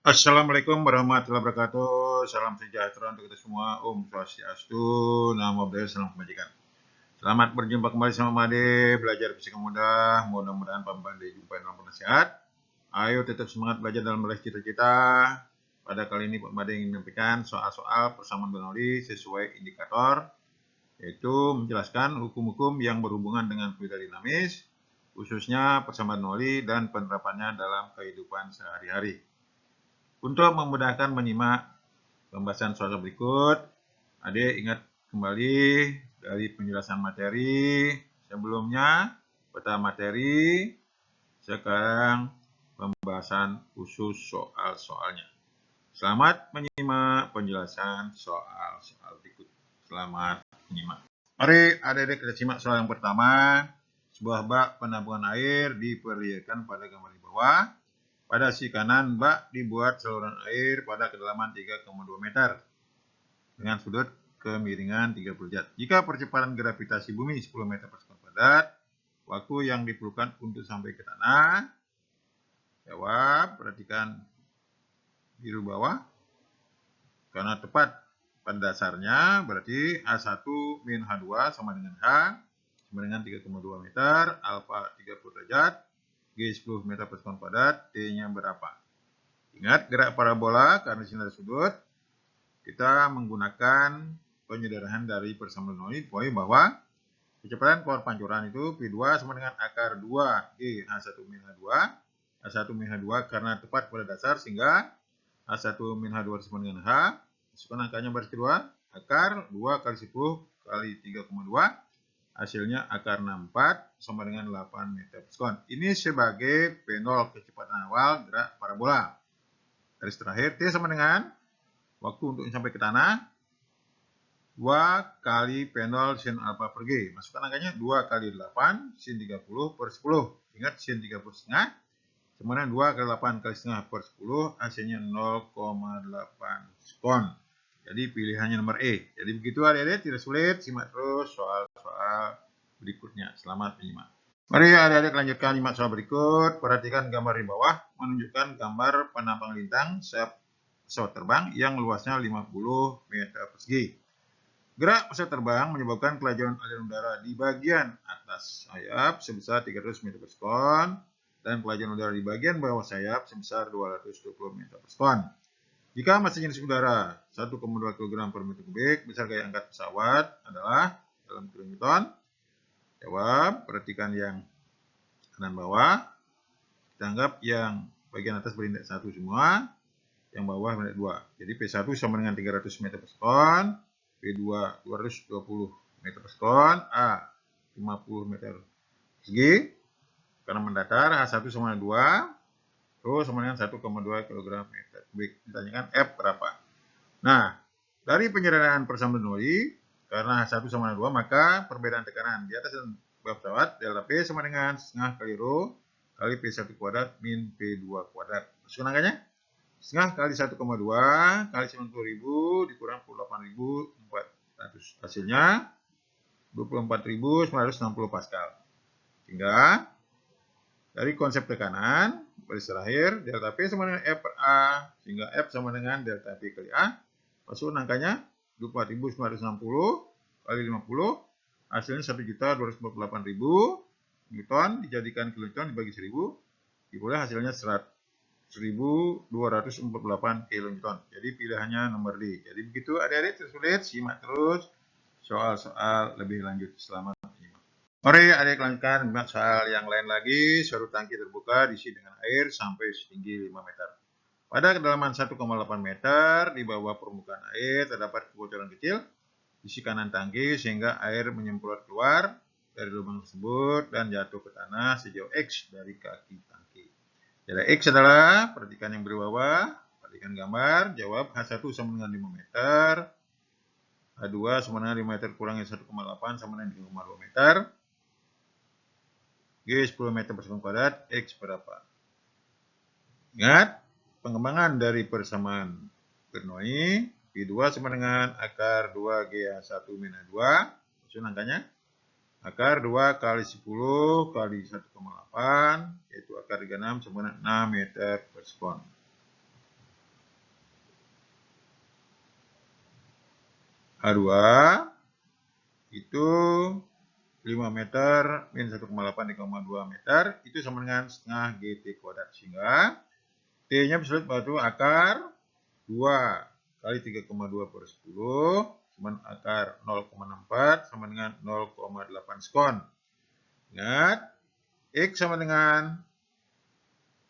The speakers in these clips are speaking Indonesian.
Assalamualaikum warahmatullahi wabarakatuh. Salam sejahtera untuk kita semua. Om Swastiastu, Namo Buddhaya, salam kebajikan. Selamat berjumpa kembali sama Made, belajar fisika mudah. Mudah-mudahan Pak Made jumpa dalam penasehat. Ayo tetap semangat belajar dalam meraih cita-cita. Pada kali ini Pak Made ingin menyampaikan soal-soal persamaan Bernoulli sesuai indikator, yaitu menjelaskan hukum-hukum yang berhubungan dengan fluida dinamis, khususnya persamaan Bernoulli dan penerapannya dalam kehidupan sehari-hari. Untuk memudahkan menyimak pembahasan soal berikut, adik ingat kembali dari penjelasan materi sebelumnya, peta materi, sekarang pembahasan khusus soal-soalnya. Selamat menyimak penjelasan soal-soal berikut. Selamat menyimak. Mari adik-adik kita simak soal yang pertama. Sebuah bak penampungan air diperlihatkan pada gambar di bawah. Pada sisi kanan, bak dibuat saluran air pada kedalaman 3,2 meter dengan sudut kemiringan 30 derajat. Jika percepatan gravitasi bumi 10 meter per sekon padat, waktu yang diperlukan untuk sampai ke tanah. Jawab, perhatikan biru bawah. Karena tepat pada dasarnya, berarti H1 min H2 sama dengan H, sama dengan 3,2 meter, alfa 30 derajat, G 10 meter per sekon padat, T-nya berapa? Ingat, gerak parabola karena sinar sudut, kita menggunakan penyederhanaan dari persamaan Bernoulli, bahwa kecepatan keluar pancuran itu P2 sama dengan akar 2 G H1 min H2. H1 min H2 karena tepat pada dasar, sehingga H1 min H2 sama dengan H. Masukkan angkanya baris kedua, akar 2 kali 10 kali 3,2. Hasilnya akar 64 sama dengan 8 meter per sekon. Ini sebagai P0 kecepatan awal gerak parabola. Garis terakhir, T sama dengan waktu untuk sampai ke tanah 2 kali P0 sin alfa per G. Masukkan angkanya 2 kali 8 sin 30 per 10. Ingat sin 30 setengah sama dengan 2 kali 8 kali setengah per 10, hasilnya 0,8 sekon. Jadi pilihannya nomor E. Jadi begitu adik-adik, tidak sulit, simak terus soal-soal berikutnya. Selamat menyimak. Mari adik-adik lanjutkan nyimak soal berikut. Perhatikan gambar di bawah menunjukkan gambar penampang lintang pesawat terbang yang luasnya 50 meter persegi. Gerak pesawat terbang menyebabkan kelajuan aliran udara di bagian atas sayap sebesar 300 meter per sekon dan kelajuan udara di bagian bawah sayap sebesar 220 meter per sekon. Jika massa jenis udara 1,2 kg per meter kubik, besar gaya angkat pesawat adalah dalam kilonewton. Jawab, perhatikan yang kanan bawah. Kita anggap yang bagian atas berindeks 1 semua, yang bawah berindeks 2. Jadi P1 sama dengan 300 meter per sekon, P2 220 meter per sekon, A 50 meter persegi. Karena mendatar, H1 sama dengan 2, terus sama dengan 1,2 kg meter kubik. Ditanyakan F berapa. Nah, dari penyederhanaan persamaan Bernoulli, karena H1 sama dengan 2, maka perbedaan tekanan di atas dan bawah pesawat, delta P sama dengan setengah kali rho kali P1 kuadrat min P2 kuadrat. Masukkan angkanya. Setengah kali 1,2 kali 90.000 dikurang 48.400. Hasilnya 24.960 Pascal. Sehingga dari konsep tekanan, baris terakhir, delta P sama dengan F per A, sehingga F sama dengan delta P kali A. Masukkan angkanya 24.960 kali 50, hasilnya 1.248.000 Newton, dijadikan kilonewton dibagi 1000, diperoleh hasilnya 1.248 kilonewton. Jadi pilihannya nomor D. Jadi begitu adik-adik, tersulit, simak terus soal-soal lebih lanjut. Selamat menyimak. Mari adik lanjutkan soal yang lain lagi. Suatu tangki terbuka diisi dengan air sampai setinggi 5 meter. Pada kedalaman 1,8 meter di bawah permukaan air terdapat kebocoran kecil di sisi kanan tangki sehingga air menyemprot keluar dari lubang tersebut dan jatuh ke tanah sejauh X dari kaki tangki. Jadi X adalah, perhatikan yang bawah, perhatikan gambar, jawab H1 sama dengan 5 meter, H2 sama dengan 5 meter kurangi 1,8 sama dengan 3,2 meter, G 10 meter per sekon kuadrat, X berapa? Ingat, pengembangan dari persamaan Bernoulli, P2 sama dengan akar 2 GH1 min H2, maksudnya angkanya, akar 2 kali 10 kali 1,8, yaitu akar 36 sama dengan 6 meter per sekon. A2 itu 5 meter min 1,8 dikoma 2 meter itu sama dengan setengah GT kuadrat. Sehingga T-nya bisa batu akar 2 kali 3,2 per 10 sama akar 0,64 sama dengan 0,8 sekon. Ingat, X sama dengan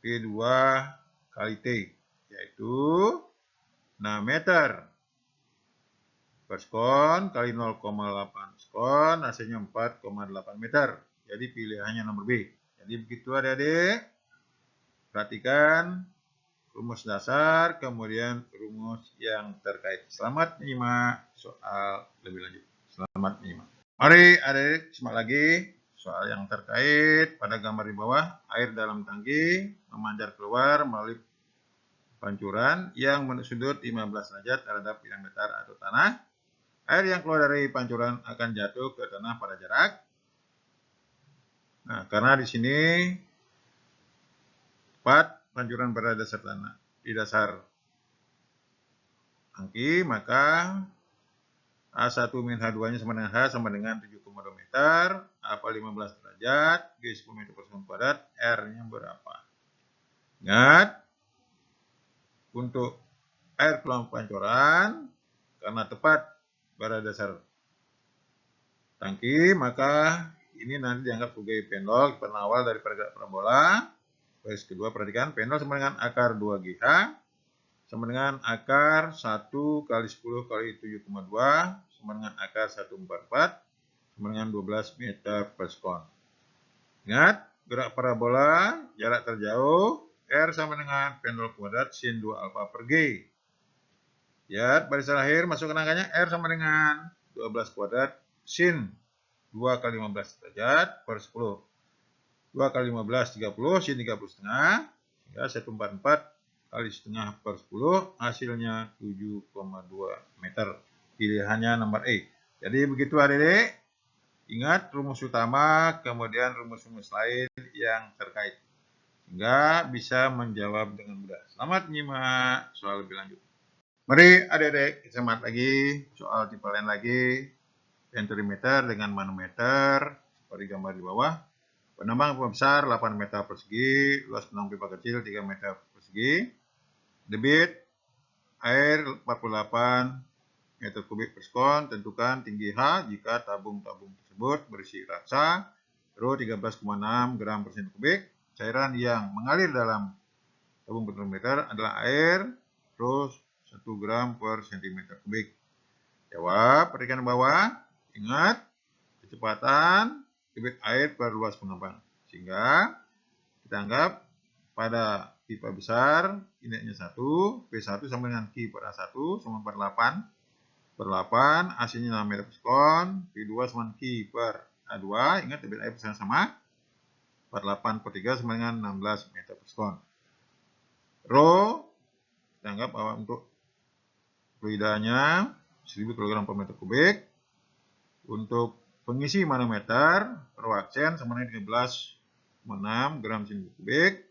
P2 kali T, yaitu 6 meter per sekon kali 0,8 sekon, hasilnya 4,8 meter. Jadi pilihannya nomor B. Jadi begitu adik-adik. Perhatikan rumus dasar, kemudian rumus yang terkait. Selamat menyimak soal lebih lanjut. Selamat menyimak. Mari adik-adik simak lagi soal yang terkait pada gambar di bawah. Air dalam tangki memancar keluar melalui pancuran yang menusuk sudut 15 derajat terhadap bidang datar atau tanah. Air yang keluar dari pancuran akan jatuh ke tanah pada jarak. Nah, karena di sini tepat pancuran pada dasar tanah, di dasar tangki, maka A1 min H2-nya sama dengan H sama dengan 7,2 meter, A 15 derajat, G 10 meter per sekon kuadrat, R-nya berapa? Ingat, untuk air keluar pancuran, karena tepat pada dasar tangki, maka ini nanti dianggap sebagai pendol penawal dari pergerak parabola. Baris kedua, perhatikan pendol sama dengan akar 2GH sama dengan akar 1 kali 10 kali 7,2 sama dengan akar 144 sama dengan 12 meter per sekon. Ingat, gerak parabola jarak terjauh R sama dengan pendol kuadrat sin 2 alfa per G. Lihat barisan akhir, masukkan angkanya R sama dengan 12 kuadrat sin 2 kali 15 derajat per 10. 2 kali 15, 30, sin 30 setengah. Sehingga 144 kali setengah per 10, hasilnya 7,2 meter. Pilihannya nomor E. Jadi begitu adik-adik. Ingat rumus utama, kemudian rumus-rumus lain yang terkait. Sehingga bisa menjawab dengan mudah. Selamat menyimak soal lebih lanjut. Mari adik-adik kita cermat lagi soal tipe lain lagi. Pentimeter dengan manometer seperti gambar di bawah. Penambang pipa besar 8 meter persegi, luas penambang pipa kecil 3 meter persegi. Debit air 48 meter kubik per sekon. Tentukan tinggi H jika tabung-tabung tersebut berisi raksa Rho 13,6 gram per cm kubik. Cairan yang mengalir dalam tabung pentimeter adalah air Rho 1 gram per cm kubik. Jawab, perhatikan di bawah. Ingat, kecepatan debit air per luas penambang. Sehingga kita anggap pada pipa besar indeknya 1, P1 sama dengan Q per A1 sama 48 per 8, hasilnya 6 meter per sekon, P2 sama Q per A2, ingat debit air besar sama 48 per 3 sama dengan 16 meter per sekon. Rho kita anggap bahwa untuk fluidanya 1000 kg per meter kubik. Untuk pengisi manometer Rho aksen sama dengan 13,6 gram cm kubik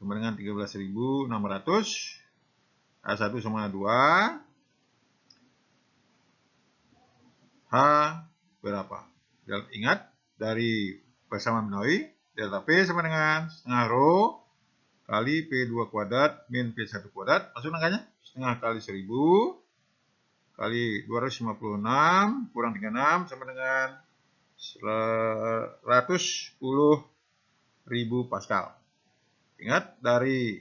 sama dengan 13.600. A1 sama 2. H berapa? Ingat dari persamaan binomi delta P sama dengan setengah Rho kali P2 kuadrat min P1 kuadrat. Masuk angkanya setengah kali 1000 kali 256 kurang 36 sama dengan 110.000 Pascal. Ingat, dari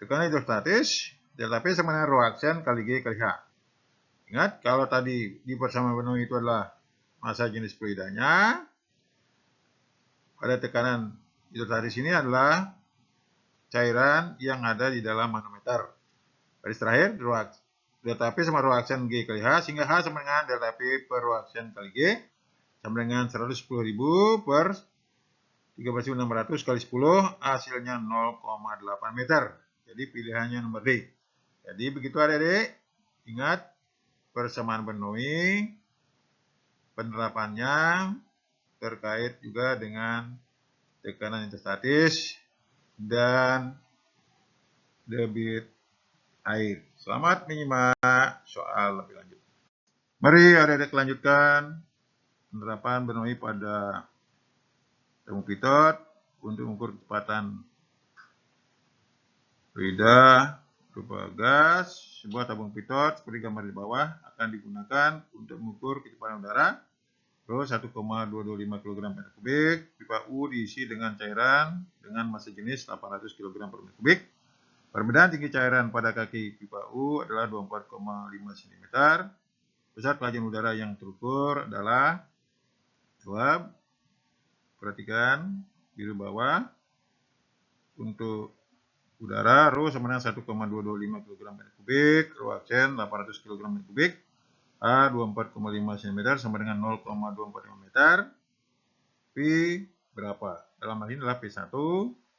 tekanan hidrostatis, delta P sama dengan Rho aksen kali G kali H. Ingat, kalau tadi di persamaan binomi itu adalah massa jenis fluidanya, pada tekanan hidrostatis ini adalah cairan yang ada di dalam manometer. Garis terakhir, delta P sama Rho aksen G kali H, sehingga H sama dengan delta P per Rho aksen kali G sama dengan 110.000 per 13.600 kali 10, hasilnya 0,8 meter. Jadi pilihannya nomor D. Jadi begitu adik-adik. Ingat, persamaan binomi penerapannya terkait juga dengan tekanan hidrostatis dan debit air. Selamat menyimak soal lebih lanjut. Mari adik-adik lanjutkan penerapan Bernoulli pada tabung pitot untuk mengukur kecepatan fluida berupa gas. Sebuah tabung pitot seperti gambar di bawah akan digunakan untuk mengukur kecepatan udara. Terus 1,225 kg per meter kubik. Pipa U diisi dengan cairan dengan massa jenis 800 kg per meter kubik. Perbedaan tinggi cairan pada kaki pipa U adalah 24,5 cm. Besar kelajuan udara yang terukur adalah, jawab, perhatikan biru bawah, untuk udara rho sama dengan 1,225 kg meter kubik, rho aksen 800 kg meter kubik, A 24,5 cm sama dengan 0,245 meter, P berapa? Dalam hal ini adalah P1.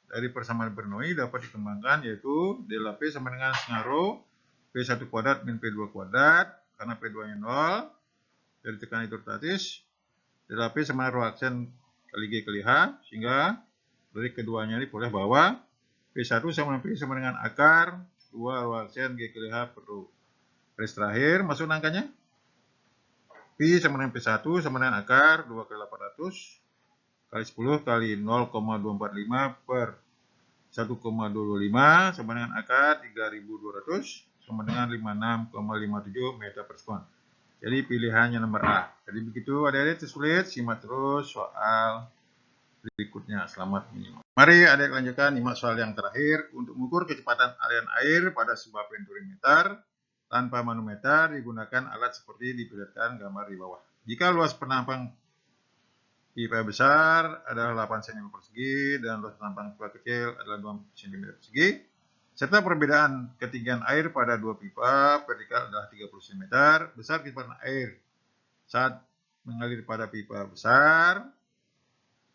Dari persamaan Bernoulli dapat dikembangkan, yaitu del P sama dengan setengah rho P1 kuadrat min P2 kuadrat, karena P2 nya 0, dari tekanan hidrostatis, del P sama dengan rho aksen kali G kali H, sehingga dari keduanya ini boleh bahwa P1 sama P sama dengan akar 2 rho aksen G kali H per rho. Garis terakhir, masuk angkanya. P sama dengan P1 sama dengan akar 2 kali 800 kali 10 kali 0,245 per 1,225 sama dengan akar 3200 sama dengan 56,57 meter per sekon. Jadi pilihannya nomor A. Jadi begitu adik-adik, tersulit, simak terus soal berikutnya. Selamat menyimak. Mari adik lanjutkan nyimak soal yang terakhir. Untuk mengukur kecepatan aliran air pada sebuah penturimeter tanpa manometer digunakan alat seperti diperlihatkan gambar di bawah. Jika luas penampang pipa besar adalah 8 cm persegi dan luas penampang pipa kecil adalah 2 cm persegi, serta perbedaan ketinggian air pada dua pipa vertikal adalah 30 cm, besar kecepatan air saat mengalir pada pipa besar.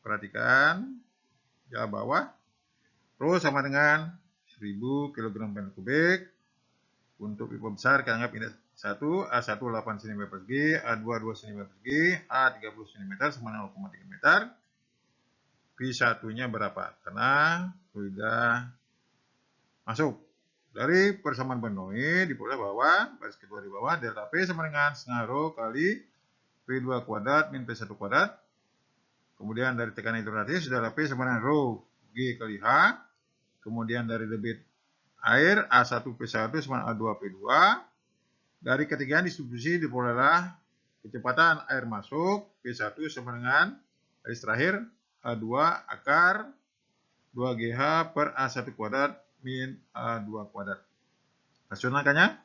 Perhatikan jawab bawah. Rho sama dengan 1000 kg per meter kubik. Untuk pipa besar kita anggap ini 1, A1 8 cm persegi, A2 2 cm persegi, A30 cm sama 0,3 meter. P1-nya berapa? Karena sudah masuk. Dari persamaan Bernoulli diperoleh bahwa garis kedua di bawah delta P sama dengan setengah rho kali P2 kuadrat min P1 kuadrat. Kemudian dari tekanan hidrostatis delta P sama dengan rho G kali H. Kemudian dari debit air A1P1 sama A2P2. Dari ketinggian distribusi diperolehlah kecepatan air masuk P1 sama dengan garis terakhir A2 akar 2GH per A1 kuadrat min A2 kuadrat. Hasil angkanya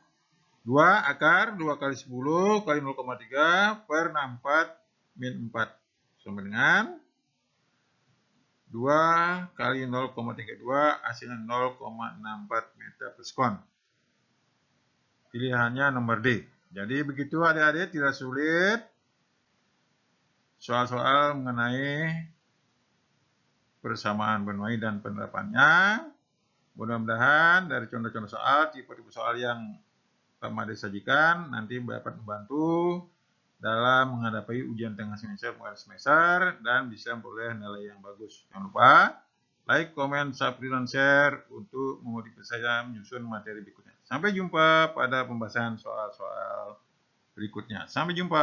2 akar 2 kali 10 kali 0,3 per 64 min 4 sama dengan 2 kali 0,32 hasilnya 0,64 meter per sekon. Pilihannya nomor D. Jadi begitu adik-adik, tidak sulit soal-soal mengenai persamaan Bernoulli dan penerapannya. Mudah-mudahan dari contoh-contoh soal, tipe-tipe soal yang Pak Made sajikan nanti dapat membantu dalam menghadapi ujian tengah semester, dan bisa memperoleh nilai yang bagus. Jangan lupa like, komen, subscribe, dan share untuk memotivasi saya menyusun materi berikutnya. Sampai jumpa pada pembahasan soal-soal berikutnya. Sampai jumpa.